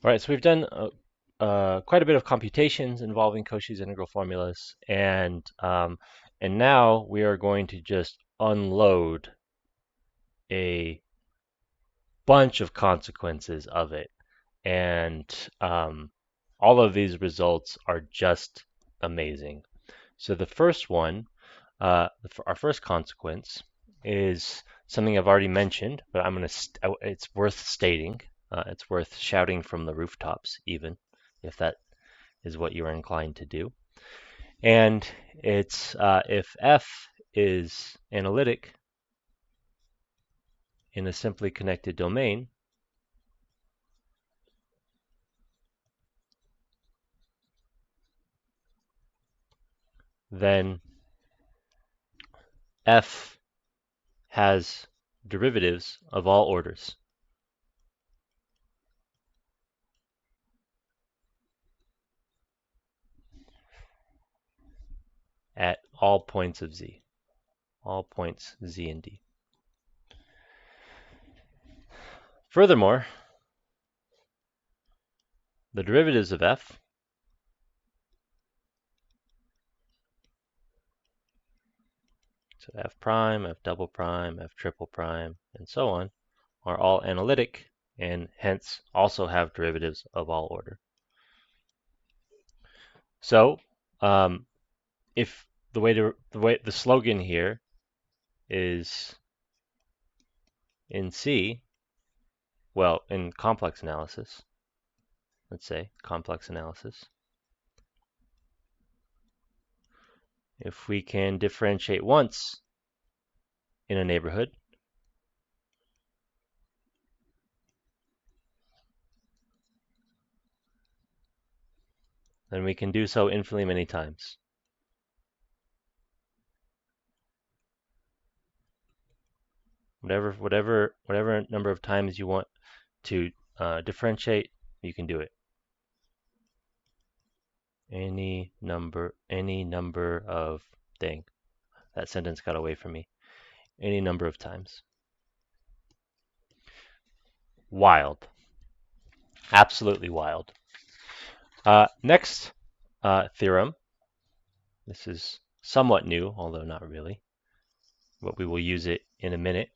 All right, so we've done quite a bit of computations involving Cauchy's integral formulas, and now we are going to just unload a bunch of consequences of it, and all of these results are just amazing. So the first one, our first consequence, is something I've already mentioned, but it's worth stating. It's worth shouting from the rooftops, even if that is what you are inclined to do. And it's if F is analytic in a simply connected domain, then F has derivatives of all orders at all points of Z, all points Z and D. Furthermore, the derivatives of F, so F prime, F double prime, F triple prime, and so on, are all analytic and hence also have derivatives of all order. So, if the slogan here is in C, well, in complex analysis, let's say complex analysis, if we can differentiate once in a neighborhood, then we can do so infinitely many times. Whatever number of times you want to differentiate, you can do it. Any number of, dang, that sentence got away from me. Any number of times. Wild. Absolutely wild. Next theorem. This is somewhat new, although not really, but we will use it in a minute.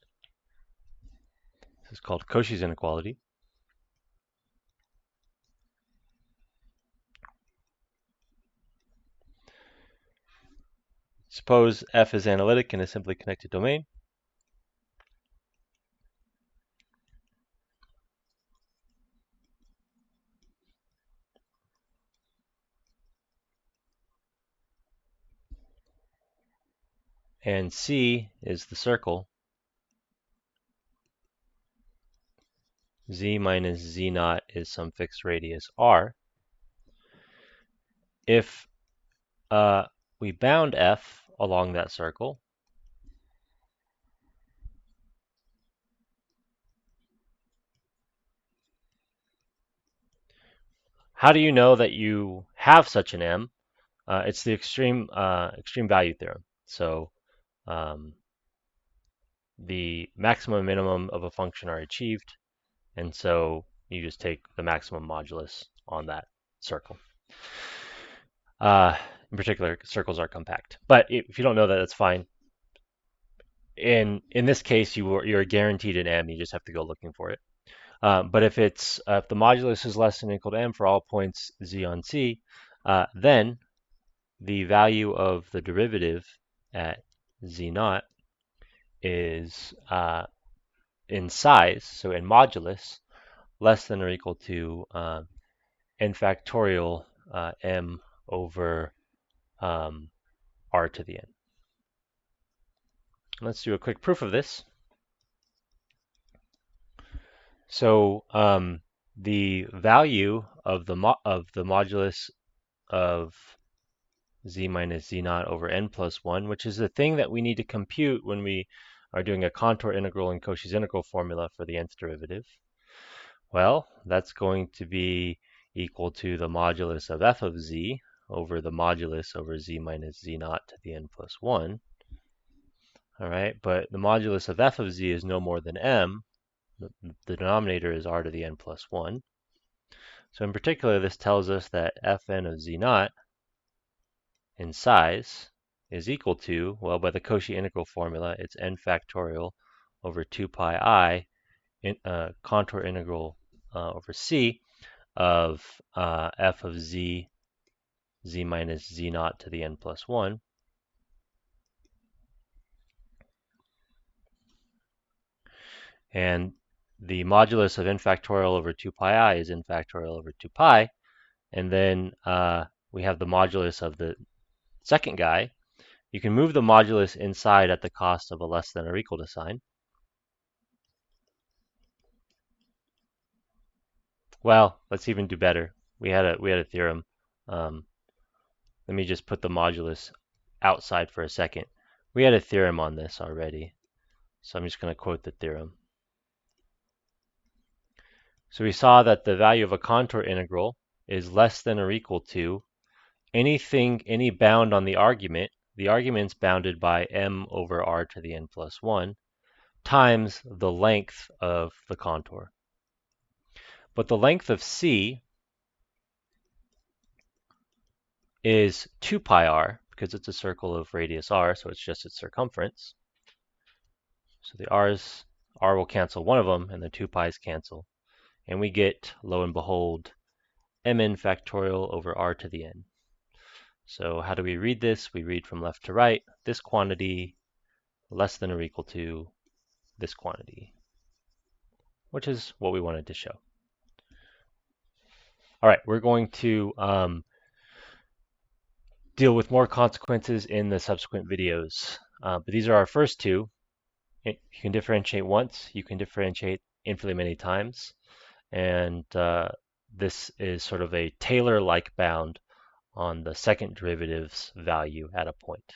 This is called Cauchy's inequality. Suppose F is analytic in a simply connected domain. And C is the circle. Z minus Z naught is some fixed radius R. If we bound F along that circle, how do you know that you have such an M? It's the extreme value theorem. So the maximum and minimum of a function are achieved, and so you just take the maximum modulus on that circle. In particular, circles are compact. But if you don't know that, that's fine. In this case, you're guaranteed an M. You just have to go looking for it. But if the modulus is less than or equal to M for all points Z on C, then the value of the derivative at Z naught is in size, so in modulus, less than or equal to n factorial M over R to the N. Let's do a quick proof of this. So the value of the modulus of Z minus Z naught over N plus 1, which is the thing that we need to compute when we are doing a contour integral in Cauchy's integral formula for the nth derivative. Well, that's going to be equal to the modulus of f of z over the modulus over z minus z naught to the n plus 1. All right, but the modulus of f of z is no more than m. The denominator is r to the n plus 1. So in particular, this tells us that Fn of z naught in size is equal to, well, by the Cauchy integral formula, it's n factorial over 2 pi I contour integral over c of f of z minus z naught to the n plus 1. And the modulus of n factorial over 2 pi I is n factorial over 2 pi. And then we have the modulus of the second guy. You can move the modulus inside at the cost of a less than or equal to sign. Well, let's even do better. We had a theorem. Let me just put the modulus outside for a second. We had a theorem on this already, so I'm just going to quote the theorem. So we saw that the value of a contour integral is less than or equal to any bound on the argument's bounded by m over r to the n plus 1, times the length of the contour. But the length of c is 2 pi r, because it's a circle of radius r, so it's just its circumference. So the r will cancel one of them, and the 2 pi's cancel. And we get, lo and behold, mn factorial over r to the n. So how do we read this? We read from left to right, this quantity less than or equal to this quantity, which is what we wanted to show. All right, we're going to deal with more consequences in the subsequent videos. But these are our first two. You can differentiate once, you can differentiate infinitely many times. And this is sort of a Taylor-like bound on the second derivative's value at a point.